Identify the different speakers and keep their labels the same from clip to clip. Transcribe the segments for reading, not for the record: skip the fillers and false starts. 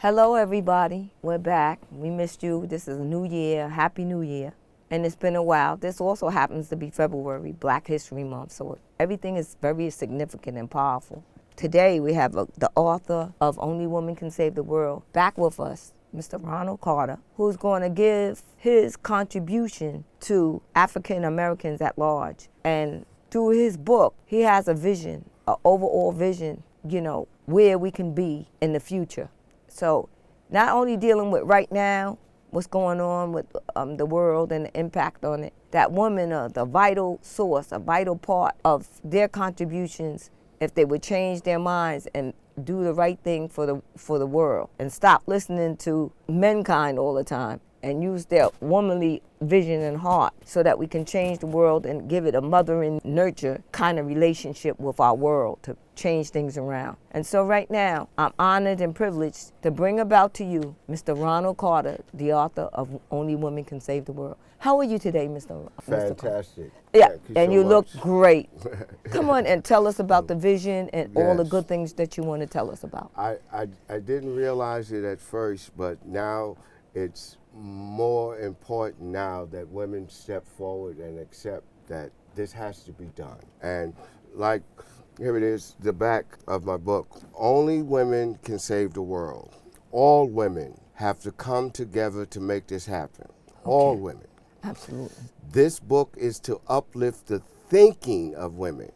Speaker 1: Hello, everybody. We're back. We missed you. This is a new year. Happy New Year. And it's been a while. This also happens to be February, Black History Month. So everything is very significant and powerful. Today, we have the author of Only Woman Can Save the World back with us, Mr. Ronald Carter, who's going to give his contribution to African Americans at large. And through his book, he has a vision, an overall vision, where we can be in the future. So not only dealing with right now, what's going on with the world and the impact on it, that women are the vital source, a vital part of their contributions if they would change their minds and do the right thing for the world and stop listening to mankind all the time and use their womanly vision and heart so that we can change the world and give it a mother and nurture kind of relationship with our world to change things around. And so right now, I'm honored and privileged to bring about to you Mr. Ronald Carter, the author of Only Woman Can Save the World. How are you today, Mr.
Speaker 2: Fantastic.
Speaker 1: Yeah,
Speaker 2: Thank you
Speaker 1: and
Speaker 2: so
Speaker 1: you look
Speaker 2: much.
Speaker 1: great. Come on and tell us about the vision and all the
Speaker 2: Yes.
Speaker 1: good things that you want to tell us about.
Speaker 2: I didn't realize it at first, but now it's more important now that women step forward and accept that this has to be done. And like, here it is, the back of my book. Only women can save the world. All women have to come together to make this happen. All women.
Speaker 1: Absolutely.
Speaker 2: This book is to uplift the thinking of women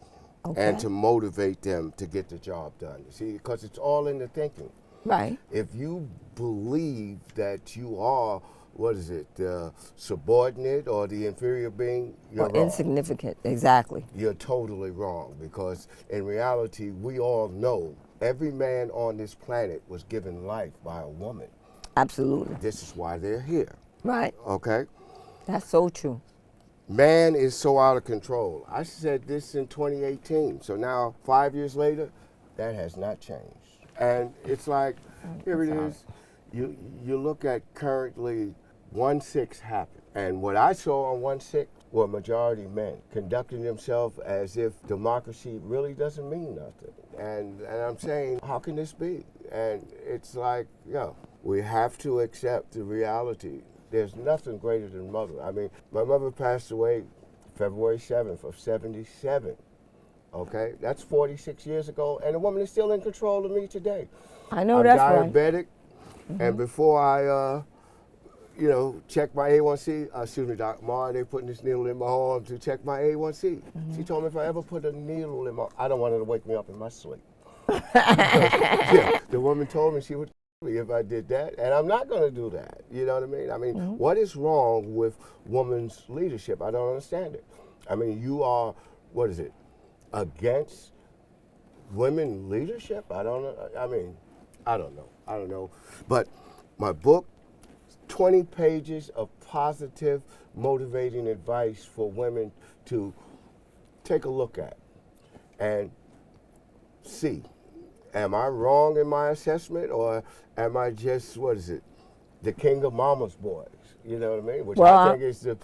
Speaker 2: and
Speaker 1: Okay.
Speaker 2: to motivate them to get the job done. See, because it's all in the thinking.
Speaker 1: Right.
Speaker 2: If you believe that you are, the subordinate or the inferior being, you're
Speaker 1: Or
Speaker 2: wrong.
Speaker 1: insignificant, exactly.
Speaker 2: You're totally wrong, because in reality, we all know every man on this planet was given life by a woman.
Speaker 1: Absolutely.
Speaker 2: This is why they're here,
Speaker 1: Right.
Speaker 2: okay?
Speaker 1: That's so true.
Speaker 2: Man is so out of control. I said this in 2018, so now 5 years later, that has not changed. And it's like, here it is, you look at currently 1/6 happened. And what I saw on 1/6 were majority men conducting themselves as if democracy really doesn't mean nothing. And I'm saying, how can this be? And it's like, we have to accept the reality. There's nothing greater than mother. I mean, my mother passed away February 7th of 77. Okay, that's 46 years ago, and the woman is still in control of me today.
Speaker 1: I know
Speaker 2: I'm
Speaker 1: that's right.
Speaker 2: diabetic, and before I, check my A1C, excuse me, Dr. Mar, they putting this needle in my arm to check my A1C. She told me if I ever put a needle in my, I don't want her to wake me up in my sleep. The woman told me she would kill me if I did that, and I'm not going to do that. You know what I mean? I mean, what is wrong with women's leadership? I don't understand it. I mean, you are, against women leadership? I don't know. I mean, I don't know. But my book, 20 pages of positive, motivating advice for women to take a look at and see. Am I wrong in my assessment, or am I just, the king of mama's boys? You know what I mean? Which I think is the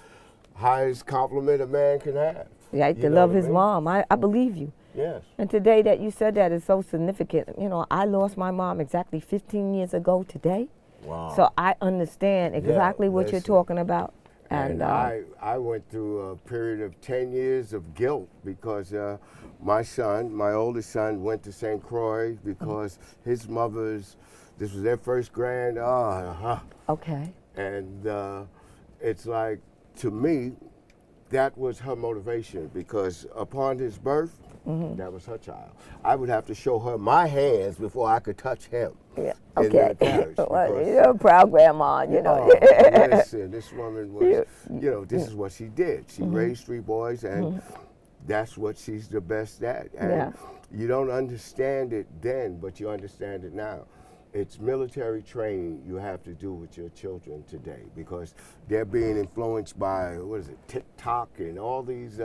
Speaker 2: highest compliment a man can have.
Speaker 1: Right, to love his mom. I believe you.
Speaker 2: Yes.
Speaker 1: And today that you said that is so significant. I lost my mom exactly 15 years ago today.
Speaker 2: Wow.
Speaker 1: So I understand exactly what you're
Speaker 2: listen.
Speaker 1: talking about.
Speaker 2: And I went through a period of 10 years of guilt because my oldest son, went to St. Croix because his mother's, this was their first grand,
Speaker 1: Okay.
Speaker 2: and it's like, to me, that was her motivation, because upon his birth, that was her child. I would have to show her my hands before I could touch him.
Speaker 1: Yeah.
Speaker 2: In
Speaker 1: Okay.
Speaker 2: the carriage, because-
Speaker 1: You're a proud grandma,
Speaker 2: Listen, this woman was, this is what she did. She raised 3 boys, and that's what she's the best at. And you don't understand it then, but you understand it now. It's military training you have to do with your children today, because they're being influenced by, TikTok and all these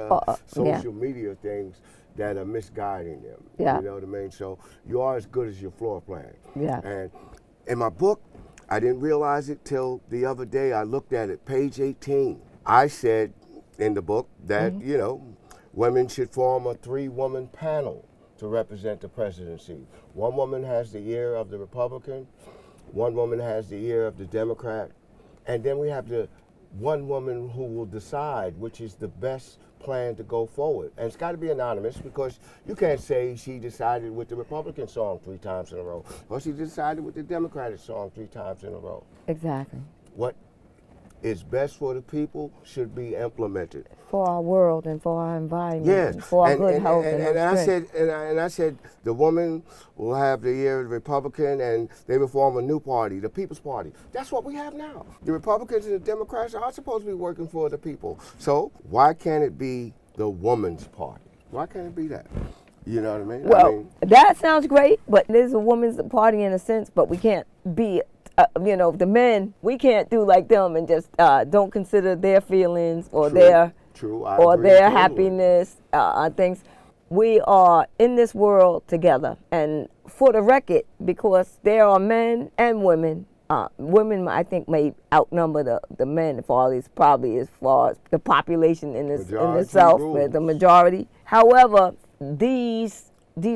Speaker 2: social media things that are misguiding them.
Speaker 1: Yeah.
Speaker 2: You know what I mean? So you are as good as your floor plan.
Speaker 1: Yeah.
Speaker 2: And in my book, I didn't realize it till the other day. I looked at it, page 18. I said in the book that, women should form a 3-woman panel to represent the presidency. 1 woman has the ear of the Republican, one woman has the ear of the Democrat, and then we have the one woman who will decide which is the best plan to go forward. And it's got to be anonymous, because you can't say she decided with the Republican song 3 times in a row, or she decided with the Democratic song 3 times in a row.
Speaker 1: Exactly.
Speaker 2: What is best for the people should be implemented.
Speaker 1: For our world and for our environment,
Speaker 2: Yes,
Speaker 1: and for our good health and our strength.
Speaker 2: I said the woman will have the ear of the Republican, and they will form a new party, the People's Party. That's what we have now. The Republicans and the Democrats are supposed to be working for the people. So why can't it be the woman's party? Why can't it be that? You know what I mean?
Speaker 1: Well, that sounds great, but there's a woman's party in a sense, but we can't be. The men, we can't do like them and just don't consider their feelings or their happiness, things. We are in this world together, and for the record, because there are men and women. Women, I think, may outnumber the men probably as far as the population in the South, the majority. However, these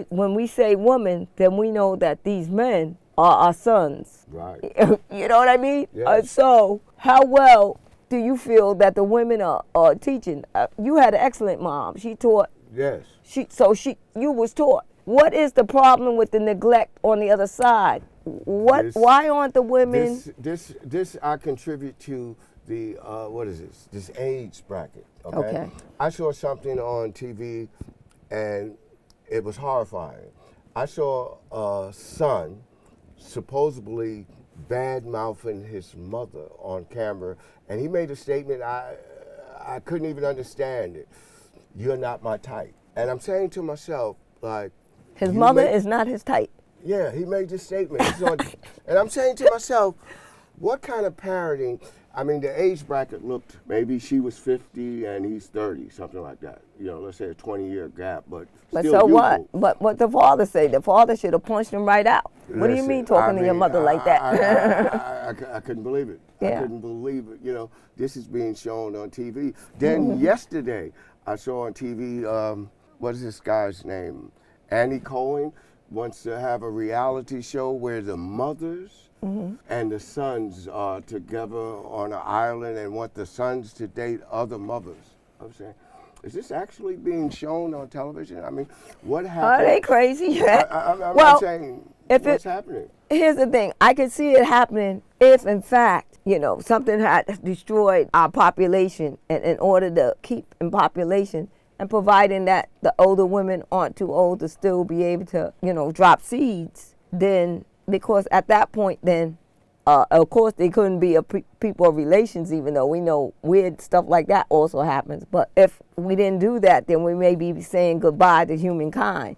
Speaker 1: when we say women, then we know that these men are our sons.
Speaker 2: Right.
Speaker 1: You know what I mean?
Speaker 2: Yes.
Speaker 1: So how well do you feel that the women are teaching? You had an excellent mom. She taught.
Speaker 2: Yes.
Speaker 1: You was taught. What is the problem with the neglect on the other side? Why aren't the women?
Speaker 2: This I contribute to the what is this? This age bracket. Okay. I saw something on TV, and it was horrifying. I saw a son supposedly bad-mouthing his mother on camera, and he made a statement I couldn't even understand it. You're not my type. And I'm saying to myself, like,
Speaker 1: his mother is not his type.
Speaker 2: Yeah, he made this statement. And I'm saying to myself, what kind of parenting? I mean, the age bracket looked, maybe she was 50 and he's 30, something like that. Let's say a 20-year gap, but still
Speaker 1: so
Speaker 2: youthful.
Speaker 1: what? But what the father say? The father should have punched him right out. What do you mean talking to your mother like that?
Speaker 2: I couldn't believe it.
Speaker 1: Yeah.
Speaker 2: I couldn't believe it. This is being shown on TV. Then yesterday, I saw on TV, what is this guy's name? Annie Cohen wants to have a reality show where the mothers and the sons are together on an island and want the sons to date other mothers. I'm saying, is this actually being shown on television? I mean, what happened?
Speaker 1: Are they crazy?
Speaker 2: I'm not saying what's happening.
Speaker 1: Here's the thing. I could see it happening if, in fact, something had destroyed our population, and in order to keep in population, and providing that the older women aren't too old to still be able to, drop seeds, then, because at that point, then, of course, they couldn't be people of relations, even though we know weird stuff like that also happens. But if we didn't do that, then we may be saying goodbye to humankind.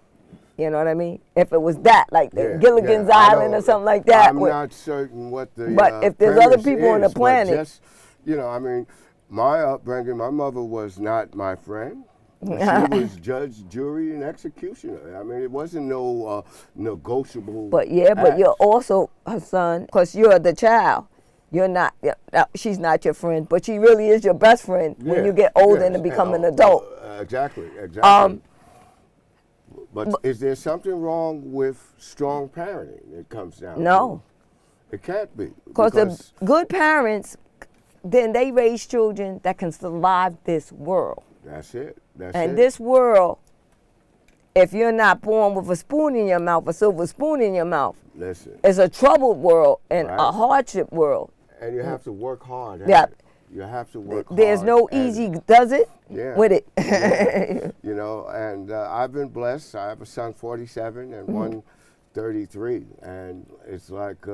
Speaker 1: You know what I mean? If it was that, like the Gilligan's Island or something like that.
Speaker 2: I'm not certain what the
Speaker 1: But if there's other people on the planet.
Speaker 2: Just, I mean, my upbringing, my mother was not my friend. She was judge, jury, and executioner. I mean, it wasn't no negotiable.
Speaker 1: But you're also her son, because you're the child. You're not. She's not your friend, but she really is your best friend when you get older and become an adult.
Speaker 2: Exactly. But is there something wrong with strong parenting? It comes down.
Speaker 1: No,
Speaker 2: it can't be.
Speaker 1: Because the good parents, then they raise children that can survive this world.
Speaker 2: That's it.
Speaker 1: This world, if you're not born with a spoon in your mouth, a silver spoon in your mouth, it's a troubled world and a hardship world.
Speaker 2: And you have to work hard. You have to work hard.
Speaker 1: There's no easy does it with it.
Speaker 2: And I've been blessed. I have a son 47 and one 33. And it's like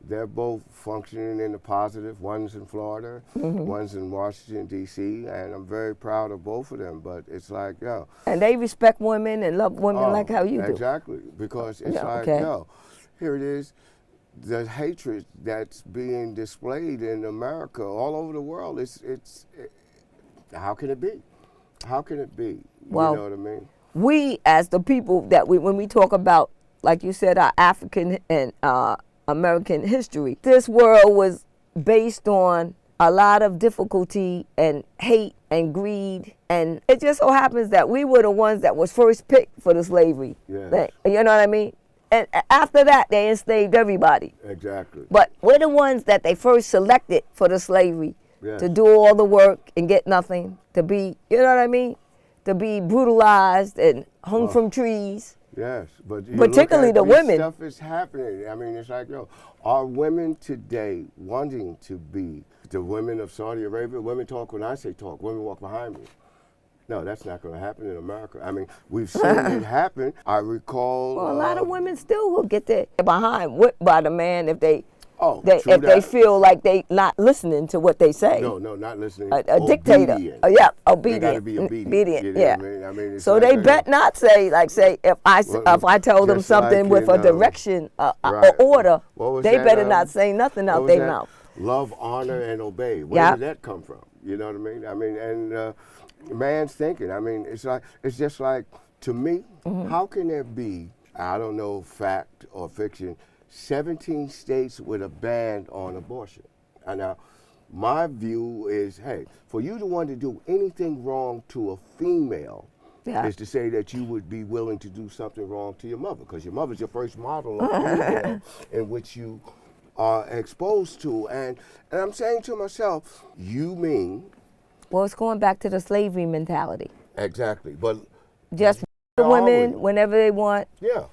Speaker 2: they're both functioning in the positive. One's in Florida, one's in Washington, D.C., and I'm very proud of both of them. But it's like,
Speaker 1: and they respect women and love women like how you do.
Speaker 2: Exactly, because it's here it is, the hatred that's being displayed in America, all over the world. How can it be? How can it be?
Speaker 1: Well,
Speaker 2: you know what I mean?
Speaker 1: We, as the people when we talk about, like you said, our African and American history, this world was based on a lot of difficulty and hate and greed, and it just so happens that we were the ones that was first picked for the slavery thing. You know what I mean? and after that, they enslaved everybody.
Speaker 2: Exactly.
Speaker 1: But we're the ones that they first selected for the slavery
Speaker 2: Yes.
Speaker 1: to do all the work and get nothing, to be, you know what I mean? To be brutalized and hung from trees.
Speaker 2: Yes, but you
Speaker 1: Particularly
Speaker 2: look at
Speaker 1: the
Speaker 2: this
Speaker 1: women.
Speaker 2: stuff is happening. I mean, it's like, are women today wanting to be the women of Saudi Arabia? Women talk when I say talk. Women walk behind me. No, that's not going to happen in America. I mean, we've seen it happen. I recall.
Speaker 1: Well, a lot of women still will get their behind whipped by the man if they
Speaker 2: true
Speaker 1: if
Speaker 2: that.
Speaker 1: they feel like they not listening to what they say.
Speaker 2: No, not listening.
Speaker 1: A dictator.
Speaker 2: Obedient.
Speaker 1: Obedient.
Speaker 2: They got to be obedient. You know
Speaker 1: yeah.
Speaker 2: what I mean? I mean, it's
Speaker 1: So
Speaker 2: like
Speaker 1: they
Speaker 2: that.
Speaker 1: bet not say if I tell them
Speaker 2: just
Speaker 1: something
Speaker 2: like
Speaker 1: with
Speaker 2: in,
Speaker 1: a direction,
Speaker 2: right.
Speaker 1: or order,
Speaker 2: What was
Speaker 1: they
Speaker 2: that,
Speaker 1: better not say nothing
Speaker 2: what
Speaker 1: out
Speaker 2: was
Speaker 1: their
Speaker 2: that?
Speaker 1: mouth.
Speaker 2: Love, honor, and obey. Where
Speaker 1: Yeah.
Speaker 2: did that come from? You know what I mean? I mean, and man's thinking. I mean, it's just like, to me, how can there be, I don't know, fact or fiction, 17 states with a ban on abortion? And now, my view is, hey, for you to want to do anything wrong to a female, is to say that you would be willing to do something wrong to your mother, because your mother's your first model of female in which you are exposed to. And I'm saying to myself, you mean?
Speaker 1: Well, it's going back to the slavery mentality.
Speaker 2: Exactly. But
Speaker 1: Just the
Speaker 2: How are
Speaker 1: women
Speaker 2: we?
Speaker 1: whenever they want,
Speaker 2: yeah,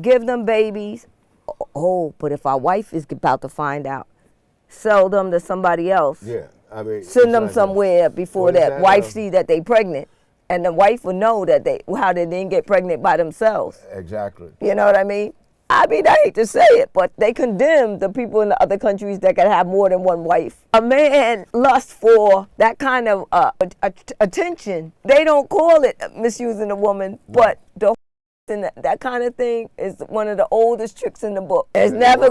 Speaker 1: give them babies. Oh, but if our wife is about to find out, sell them to somebody else.
Speaker 2: yeah. I mean,
Speaker 1: Send them
Speaker 2: exactly.
Speaker 1: somewhere before
Speaker 2: What is
Speaker 1: that
Speaker 2: that,
Speaker 1: wife see that they pregnant, and the wife will know that how they didn't get pregnant by themselves.
Speaker 2: Exactly.
Speaker 1: You know what I mean? I hate to say it, but they condemn the people in the other countries that can have more than one wife. A man lusts for that kind of attention. They don't call it misusing a woman, but the and that kind of thing is one of the oldest tricks in the book. It's never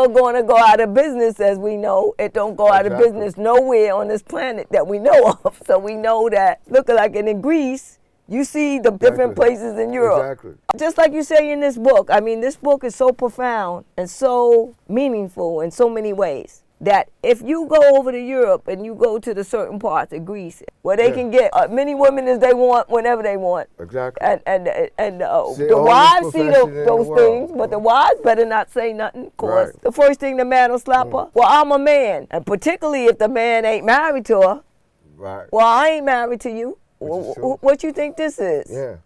Speaker 1: going to go out of business, as we know. It don't go out of business nowhere on this planet that we know of. So we know that, looking like in Greece, you see the different places in Europe.
Speaker 2: Exactly.
Speaker 1: Just like you say in this book. I mean, this book is so profound and so meaningful in so many ways that if you go over to Europe and you go to the certain parts of Greece where they can get many women as they want whenever they want.
Speaker 2: Exactly.
Speaker 1: And
Speaker 2: See,
Speaker 1: the
Speaker 2: all
Speaker 1: wives
Speaker 2: this
Speaker 1: see
Speaker 2: profession in
Speaker 1: those
Speaker 2: the
Speaker 1: things,
Speaker 2: world.
Speaker 1: but the wives better not say nothing, of course.
Speaker 2: Right.
Speaker 1: The first thing the man will slap her, well, I'm a man. And particularly if the man ain't married to her,
Speaker 2: Right.
Speaker 1: well, I ain't married to you.
Speaker 2: Which is true.
Speaker 1: What you think this is?
Speaker 2: Yeah.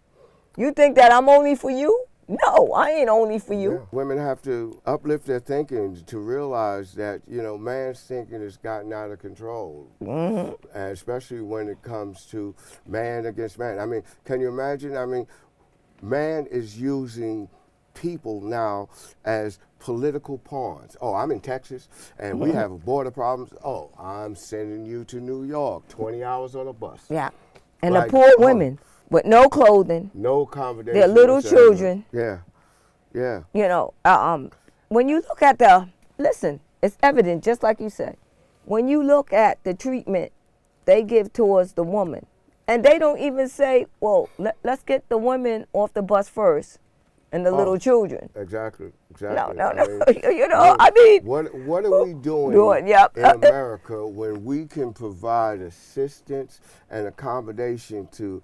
Speaker 1: You think that I'm only for you? No, I ain't only for you.
Speaker 2: Yeah. Women have to uplift their thinking to realize that, man's thinking has gotten out of control. And especially when it comes to man against man. I mean, can you imagine? I mean, man is using people now as political pawns. Oh, I'm in Texas and we have border problems. Oh, I'm sending you to New York, 20 hours on a bus.
Speaker 1: Yeah. And
Speaker 2: Like,
Speaker 1: the poor women with no clothing,
Speaker 2: no accommodation.
Speaker 1: their little
Speaker 2: whatsoever.
Speaker 1: children.
Speaker 2: Yeah. Yeah.
Speaker 1: When you look at listen, it's evident, just like you said, when you look at the treatment they give towards the woman, and they don't even say, well, let's get the women off the bus first and the little children.
Speaker 2: Exactly.
Speaker 1: No.
Speaker 2: I mean, what are we doing
Speaker 1: Yep.
Speaker 2: in America when we can provide assistance and accommodation to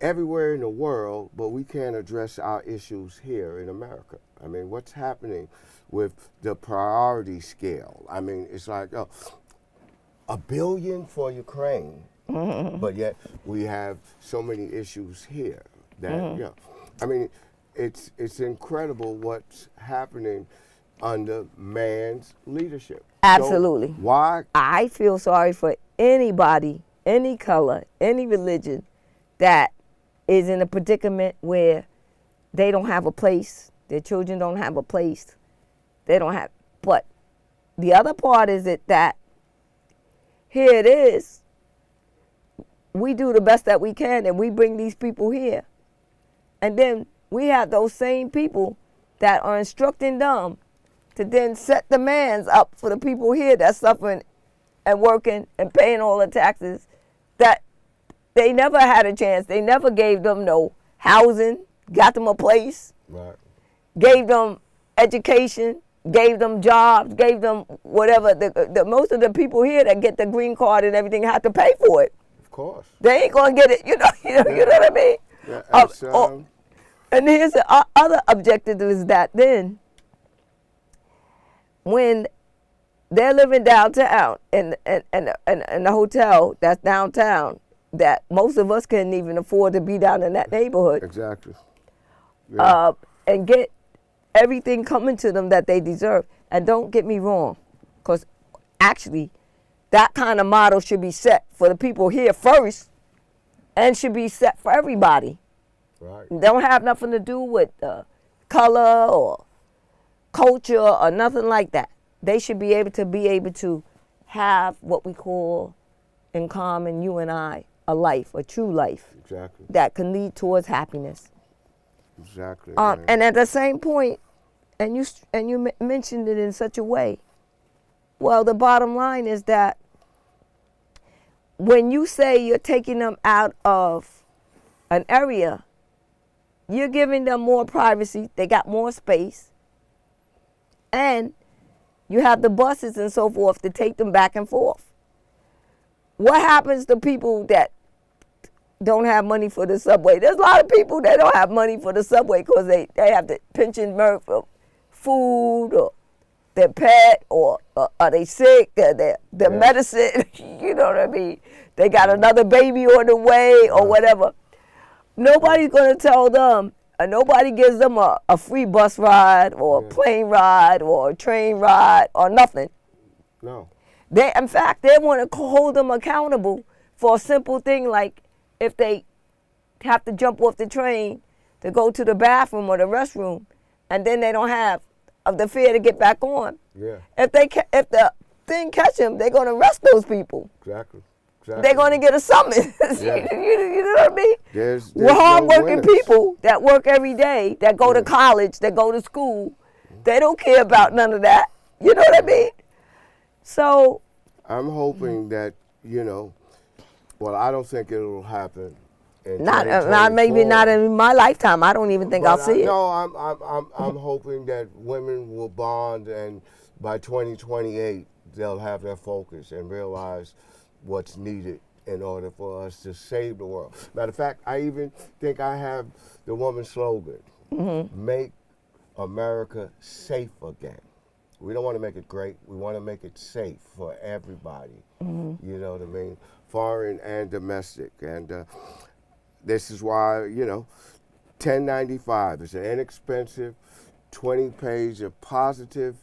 Speaker 2: everywhere in the world, but we can't address our issues here in America? I mean, what's happening with the priority scale? I mean, it's like $1 billion for Ukraine, but yet we have so many issues here that, I mean, it's incredible what's happening under man's leadership.
Speaker 1: Absolutely.
Speaker 2: So why?
Speaker 1: I feel sorry for anybody, any color, any religion that is in a predicament where they don't have a place, their children don't have a place, they don't have, but the other part is that here it is, we do the best that we can and we bring these people here. And then we have those same people that are instructing them to then set demands up for the people here that's suffering and working and paying all the taxes that they never had a chance. They never gave them no housing, got them a place,
Speaker 2: Right.
Speaker 1: gave them education, gave them jobs, gave them whatever. The most of the people here that get the green card and everything have to pay for it.
Speaker 2: Of course.
Speaker 1: They ain't gonna get it, you know what I mean?
Speaker 2: Yeah,
Speaker 1: And here's the other objective is that then, when they're living downtown in a hotel that's downtown, that most of us couldn't even afford to be down in that neighborhood.
Speaker 2: Exactly. Yeah.
Speaker 1: And get everything coming to them that they deserve. And don't get me wrong, because actually, that kind of model should be set for the people here first, and should be set for everybody.
Speaker 2: Right.
Speaker 1: Don't have nothing to do with color or culture or nothing like that. They should be able to have what we call in common, you and I, a life, a true life.
Speaker 2: Exactly.
Speaker 1: That can lead towards happiness.
Speaker 2: Exactly.
Speaker 1: And at the same point, and you mentioned it in such a way. Well, the bottom line is that when you say you're taking them out of an area, you're giving them more privacy. They got more space. And you have the buses and so forth to take them back and forth. What happens to people that don't have money for the subway? There's a lot of people that don't have money for the subway because they have to pension for food or their pet or are they sick, their medicine, you know what I mean? They got another baby on the way or whatever. Nobody's going to tell them, nobody gives them a free bus ride or a plane ride or a train ride or nothing.
Speaker 2: No.
Speaker 1: In fact, they want to hold them accountable for a simple thing like if they have to jump off the train to go to the bathroom or the restroom, and then they don't have the fare to get back on.
Speaker 2: Yeah.
Speaker 1: If the thing catch them, they're going to arrest those people.
Speaker 2: Exactly.
Speaker 1: They're going to get a summons.
Speaker 2: Yeah.
Speaker 1: You know what I mean?
Speaker 2: There's
Speaker 1: We're hardworking
Speaker 2: no winners.
Speaker 1: people that work every day, that go to college, that go to school. They don't care about none of that. You know what I mean? So
Speaker 2: I'm hoping that, well, I don't think it'll happen.
Speaker 1: Maybe not in my lifetime. I don't even think I'll see it.
Speaker 2: No, I'm hoping that women will bond, and by 2028 they'll have their focus and realize what's needed in order for us to save the world. Matter of fact, I even think I have the woman slogan: "Make America safe again." We don't want to make it great. We want to make it safe for everybody. You know what I mean? Foreign and domestic. And this is why, 1095 is an inexpensive 20-page of positive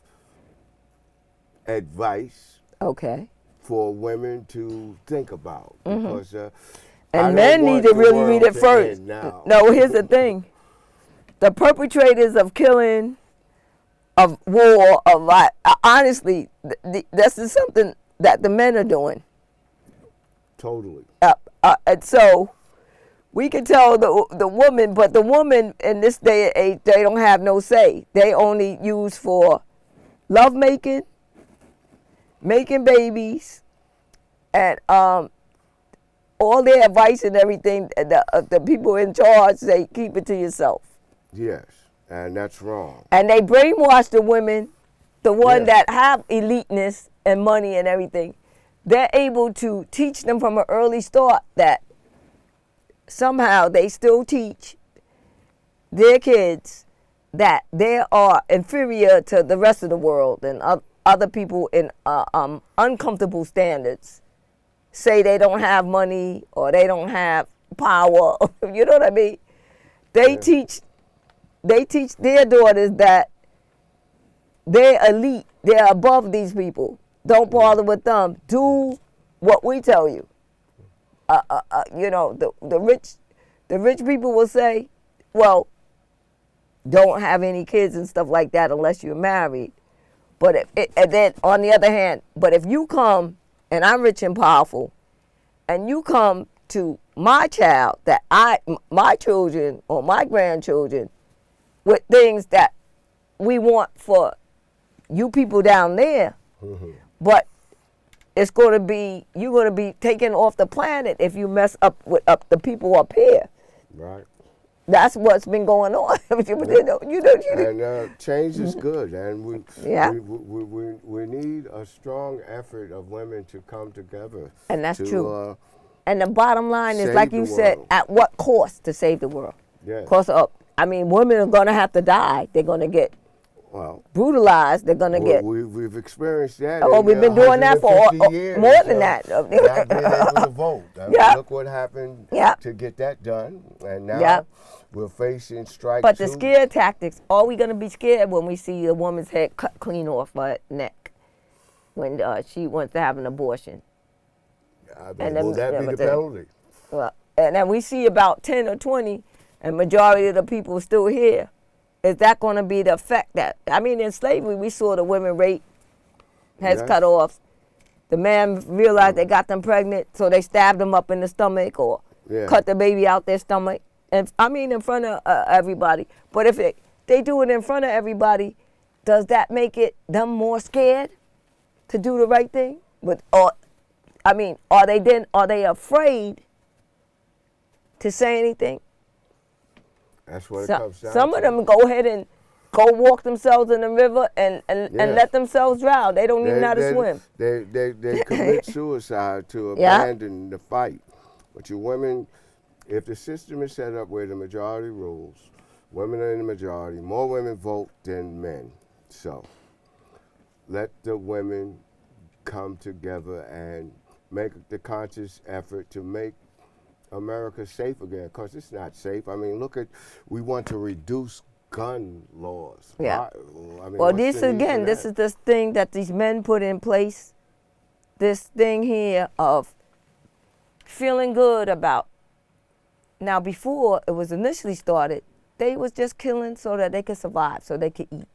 Speaker 2: advice.
Speaker 1: Okay.
Speaker 2: For women to think about. Because
Speaker 1: and men need to really read it first. No, here's the thing. The perpetrators of killing, of war, honestly, this is something that the men are doing.
Speaker 2: Totally.
Speaker 1: And so we can tell the woman, but the woman in this day and age, they don't have no say. They only use for love making, making babies, and all their advice and everything, the people in charge say, keep it to yourself.
Speaker 2: Yes, and that's wrong.
Speaker 1: And they brainwash the women, the one that have eliteness and money and everything. They're able to teach them from an early start that somehow they still teach their kids that they are inferior to the rest of the world, and other people in uncomfortable standards say they don't have money or they don't have power. You know what I mean? They teach their daughters that they're elite, they're above these people. Don't bother with them. Do what we tell you. The rich people will say, well, don't have any kids and stuff like that unless you're married. But and then on the other hand, but if you come and I'm rich and powerful, and you come to my child, my children or my grandchildren, with things that we want for you people down there, but you're going to be taken off the planet if you mess up with the people up here.
Speaker 2: Right.
Speaker 1: That's what's been going on.
Speaker 2: And change is good, and we need a strong effort of women to come together.
Speaker 1: And that's true. And the bottom line is, like you said, at what cost to save the world?
Speaker 2: Yes.
Speaker 1: Cost of, I mean, women are going to have to die. They're going to get
Speaker 2: Well,
Speaker 1: brutalized. They're going to get.
Speaker 2: we've experienced that.
Speaker 1: Oh,
Speaker 2: in
Speaker 1: we've been doing that for
Speaker 2: 150 years,
Speaker 1: more than that.
Speaker 2: not being able to vote. I mean,
Speaker 1: Yep.
Speaker 2: look what happened
Speaker 1: Yep.
Speaker 2: to get that done. And now
Speaker 1: Yep.
Speaker 2: we're facing strike
Speaker 1: But
Speaker 2: two.
Speaker 1: the scare tactics, are we going to be scared when we see a woman's head cut clean off her neck when she wants to have an abortion?
Speaker 2: I mean,
Speaker 1: and
Speaker 2: will
Speaker 1: then-
Speaker 2: that be
Speaker 1: but
Speaker 2: the
Speaker 1: then-
Speaker 2: penalty?
Speaker 1: Well, and then we see about 10 or 20, and majority of the people still here. Is that going to be the effect that, I mean, in slavery, we saw the women rape, heads
Speaker 2: Yes.
Speaker 1: cut off. The man realized they got them pregnant, so they stabbed them up in the stomach or
Speaker 2: Yeah.
Speaker 1: cut the baby out their stomach. And I mean, in front of everybody. But if they do it in front of everybody, does that make them more scared to do the right thing? Are they afraid to say anything?
Speaker 2: That's what it comes down
Speaker 1: Some
Speaker 2: to.
Speaker 1: of them go ahead and go walk themselves in the river and let themselves drown. They don't even know how to swim.
Speaker 2: They commit suicide to
Speaker 1: Yeah.
Speaker 2: abandon the fight. But you women, if the system is set up where the majority rules, women are in the majority, more women vote than men. So let the women come together and make the conscious effort to make America safe again, because it's not safe. I mean, we want to reduce gun laws.
Speaker 1: Yeah.
Speaker 2: I mean,
Speaker 1: Well,
Speaker 2: what's
Speaker 1: this
Speaker 2: the need for
Speaker 1: again, this
Speaker 2: that?
Speaker 1: is this thing that these men put in place. This thing here of feeling good about. Now, before it was initially started, they was just killing so that they could survive, so they could eat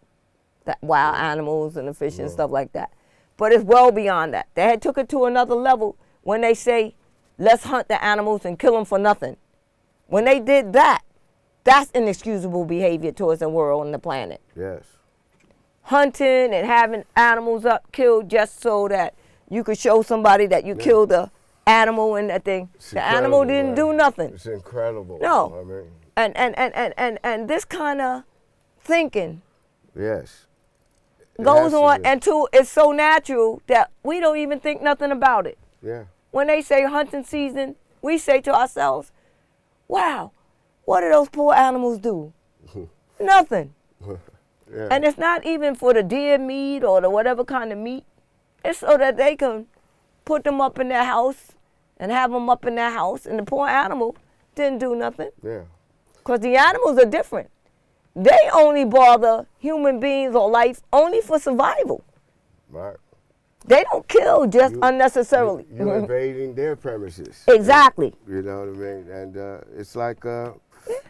Speaker 1: the wild animals and the fish and stuff like that. But it's well beyond that. They had took it to another level when they say, let's hunt the animals and kill them for nothing. When they did that, that's inexcusable behavior towards the world and the planet.
Speaker 2: Yes.
Speaker 1: Hunting and having animals killed just so that you could show somebody that you killed the animal and that thing.
Speaker 2: It's
Speaker 1: The animal
Speaker 2: incredible,
Speaker 1: didn't
Speaker 2: man.
Speaker 1: do nothing.
Speaker 2: It's incredible.
Speaker 1: No.
Speaker 2: I mean,
Speaker 1: And this kind of thinking
Speaker 2: yes. It
Speaker 1: goes
Speaker 2: has to
Speaker 1: on
Speaker 2: be.
Speaker 1: until it's so natural that we don't even think nothing about it.
Speaker 2: Yeah.
Speaker 1: When they say hunting season, we say to ourselves, wow, what do those poor animals do? Nothing.
Speaker 2: Yeah.
Speaker 1: And it's not even for the deer meat or the whatever kind of meat. It's so that they can put them up in their house and have them up in their house. And the poor animal didn't do nothing.
Speaker 2: Yeah.
Speaker 1: Because the animals are different. They only bother human beings or life only for survival.
Speaker 2: Right.
Speaker 1: They don't kill just unnecessarily.
Speaker 2: You invading their premises.
Speaker 1: Exactly.
Speaker 2: You know what I mean? And it's like,
Speaker 1: but-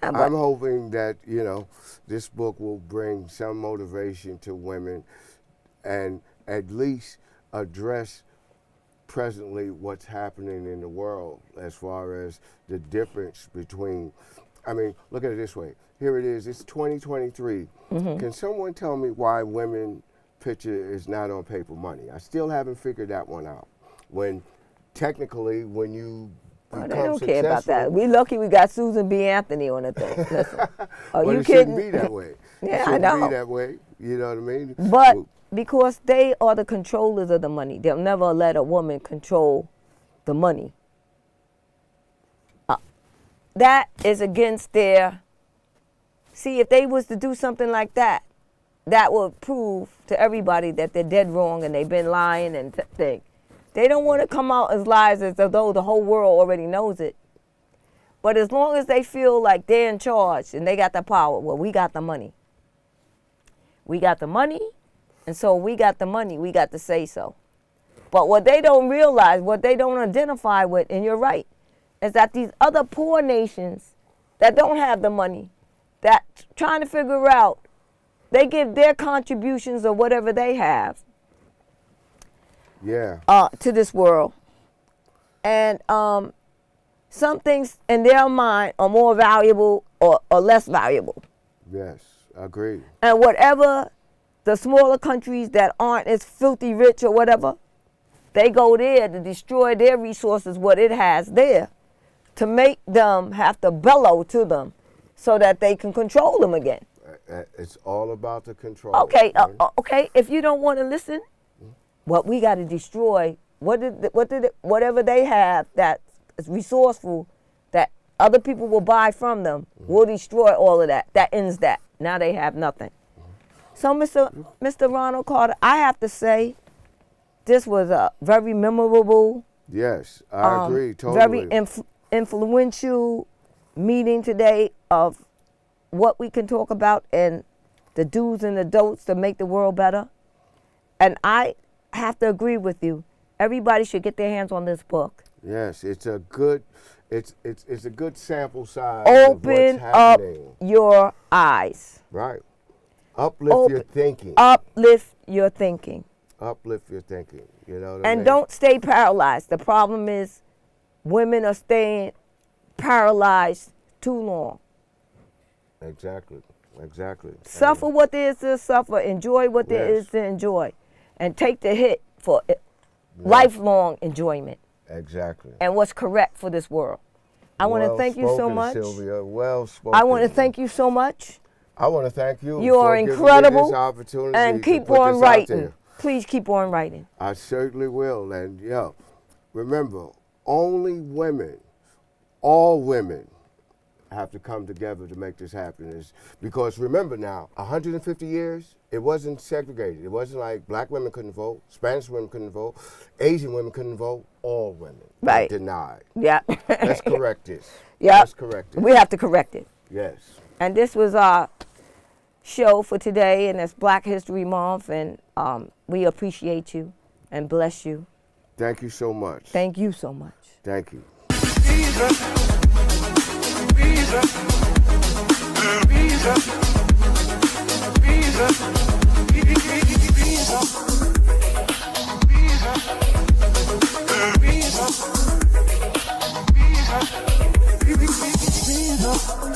Speaker 2: I'm hoping that, this book will bring some motivation to women and at least address presently what's happening in the world as far as the difference between, look at it this way. Here it is, it's 2023. Can someone tell me why women picture is not on paper money? I still haven't figured that one out. When technically, when you
Speaker 1: Oh,
Speaker 2: become
Speaker 1: they don't care about that.
Speaker 2: successful-
Speaker 1: We lucky we got Susan B. Anthony on the thing. Listen. Are
Speaker 2: Well,
Speaker 1: you
Speaker 2: it
Speaker 1: kidding?
Speaker 2: shouldn't be that way.
Speaker 1: Yeah,
Speaker 2: It
Speaker 1: I
Speaker 2: shouldn't
Speaker 1: know.
Speaker 2: be that way. You know what I mean?
Speaker 1: But
Speaker 2: Well,
Speaker 1: because they are the controllers of the money, they'll never let a woman control the money. That is against their. See, if they was to do something like that, that would prove to everybody that they're dead wrong and they've been lying and thing. They don't want to come out as lies as though the whole world already knows it. But as long as they feel like they're in charge and they got the power, well, we got the money. We got the money, and so we got the money. We got to say so. But what they don't realize, what they don't identify with, and you're right, is that these other poor nations that don't have the money, that trying to figure out, they give their contributions or whatever they have
Speaker 2: yeah.
Speaker 1: to this world. And some things in their mind are more valuable or less valuable.
Speaker 2: Yes. Agreed.
Speaker 1: And whatever the smaller countries that aren't as filthy rich or whatever, they go there to destroy their resources, what it has there, to make them have to bellow to them so that they can control them again.
Speaker 2: It's all about the control.
Speaker 1: Okay,
Speaker 2: man.
Speaker 1: okay. If you don't want to listen, what we got to destroy, whatever they have that's resourceful, that other people will buy from them. We'll destroy all of that. That ends that. Now they have nothing. So, Mr. Ronald Carter, I have to say, this was a very memorable,
Speaker 2: Yes, I agree totally.
Speaker 1: very influential meeting today of what we can talk about and the do's and the don'ts to make the world better. And I have to agree with you. Everybody should get their hands on this book.
Speaker 2: Yes, it's a good sample size
Speaker 1: Open
Speaker 2: of what's
Speaker 1: up
Speaker 2: happening.
Speaker 1: your eyes.
Speaker 2: Right. Uplift your thinking.
Speaker 1: Uplift your thinking.
Speaker 2: Uplift your thinking. You know what I
Speaker 1: And
Speaker 2: mean?
Speaker 1: don't stay paralyzed. The problem is women are staying paralyzed too long.
Speaker 2: Exactly.
Speaker 1: Suffer what there is to suffer. Enjoy what there is to enjoy. And take the hit for lifelong enjoyment.
Speaker 2: Exactly.
Speaker 1: And what's correct for this world. I want to thank you so much.
Speaker 2: Sylvia. Well spoken.
Speaker 1: I want to thank you so much.
Speaker 2: I want to thank you.
Speaker 1: You are
Speaker 2: for
Speaker 1: incredible.
Speaker 2: giving me this opportunity
Speaker 1: And
Speaker 2: to
Speaker 1: keep
Speaker 2: put
Speaker 1: on
Speaker 2: this out
Speaker 1: writing.
Speaker 2: there.
Speaker 1: Please keep on writing.
Speaker 2: I certainly will. And remember, only women, all women, have to come together to make this happen. Because remember now, 150 years, it wasn't segregated. It wasn't like black women couldn't vote, Spanish women couldn't vote, Asian women couldn't vote. All women were denied.
Speaker 1: Yeah.
Speaker 2: Let's correct this.
Speaker 1: Yeah.
Speaker 2: Let's correct it.
Speaker 1: We have to correct it.
Speaker 2: Yes.
Speaker 1: And this was our show for today, and it's Black History Month, and we appreciate you and bless you.
Speaker 2: Thank you so much.
Speaker 1: Thank you so much.
Speaker 2: Thank you.
Speaker 3: B.E.A.T.